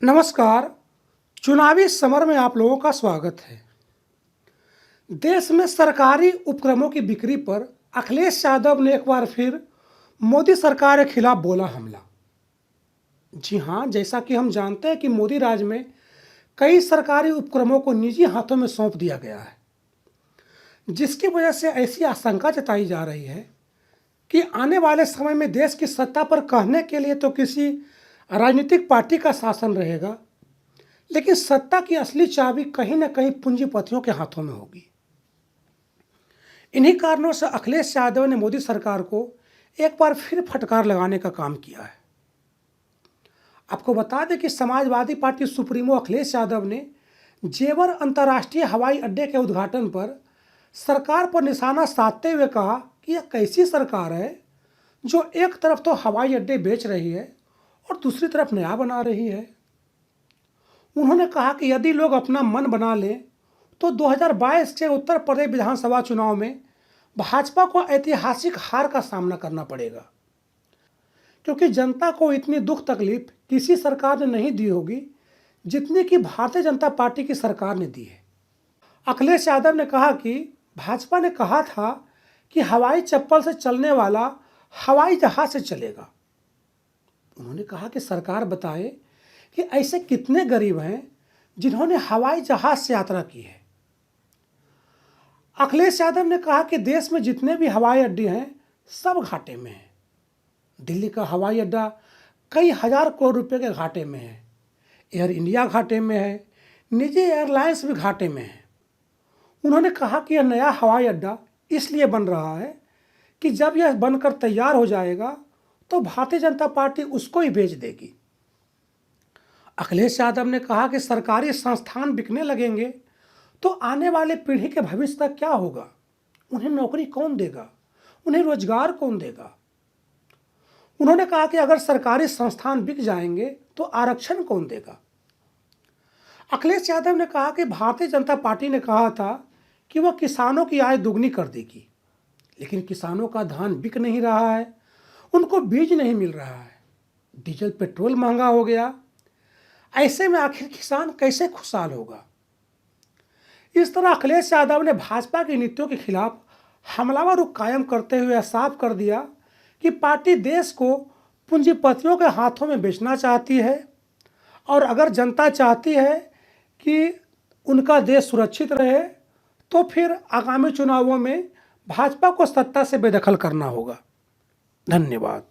नमस्कार। चुनावी समर में आप लोगों का स्वागत है। देश में सरकारी उपक्रमों की बिक्री पर अखिलेश यादव ने एक बार फिर मोदी सरकार के खिलाफ बोला हमला। जी हाँ, जैसा कि हम जानते हैं कि मोदी राज में कई सरकारी उपक्रमों को निजी हाथों में सौंप दिया गया है, जिसकी वजह से ऐसी आशंका जताई जा रही है कि आने वाले समय में देश की सत्ता पर कहने के लिए तो किसी राजनीतिक पार्टी का शासन रहेगा, लेकिन सत्ता की असली चाबी कहीं ना कहीं पूंजीपतियों के हाथों में होगी। इन्हीं कारणों से अखिलेश यादव ने मोदी सरकार को एक बार फिर फटकार लगाने का काम किया है। आपको बता दें कि समाजवादी पार्टी सुप्रीमो अखिलेश यादव ने जेवर अंतर्राष्ट्रीय हवाई अड्डे के उद्घाटन पर सरकार पर निशाना साधते हुए कहा कि यह कैसी सरकार है जो एक तरफ तो हवाई अड्डे बेच रही है और दूसरी तरफ नया बना रही है। उन्होंने कहा कि यदि लोग अपना मन बना लें तो 2022 के उत्तर प्रदेश विधानसभा चुनाव में भाजपा को ऐतिहासिक हार का सामना करना पड़ेगा, क्योंकि जनता को इतनी दुख तकलीफ किसी सरकार ने नहीं दी होगी जितनी कि भारतीय जनता पार्टी की सरकार ने दी है। अखिलेश यादव ने कहा कि भाजपा ने कहा था कि हवाई चप्पल से चलने वाला हवाई जहाज से चलेगा। उन्होंने कहा कि सरकार बताए कि ऐसे कितने गरीब हैं जिन्होंने हवाई जहाज से यात्रा की है। अखिलेश यादव ने कहा कि देश में जितने भी हवाई अड्डे हैं सब घाटे में हैं। दिल्ली का हवाई अड्डा कई हजार करोड़ रुपए के घाटे में है, एयर इंडिया घाटे में है, निजी एयरलाइंस भी घाटे में है। उन्होंने कहा कि यह नया हवाई अड्डा इसलिए बन रहा है कि जब यह बनकर तैयार हो जाएगा तो भारतीय जनता पार्टी उसको ही बेच देगी। अखिलेश यादव ने कहा कि सरकारी संस्थान बिकने लगेंगे तो आने वाले पीढ़ी के भविष्य का क्या होगा? उन्हें नौकरी कौन देगा? उन्हें रोजगार कौन देगा? उन्होंने कहा कि अगर सरकारी संस्थान बिक जाएंगे तो आरक्षण कौन देगा? अखिलेश यादव ने कहा कि भारतीय जनता पार्टी ने कहा था कि वह किसानों की आय दुगनी कर देगी, लेकिन किसानों का धान बिक नहीं रहा है, उनको बीज नहीं मिल रहा है, डीजल पेट्रोल महंगा हो गया। ऐसे में आखिर किसान कैसे खुशहाल होगा? इस तरह अखिलेश यादव ने भाजपा की नीतियों के खिलाफ हमलावर रुख कायम करते हुए साफ कर दिया कि पार्टी देश को पूंजीपतियों के हाथों में बेचना चाहती है, और अगर जनता चाहती है कि उनका देश सुरक्षित रहे तो फिर आगामी चुनावों में भाजपा को सत्ता से बेदखल करना होगा। धन्यवाद।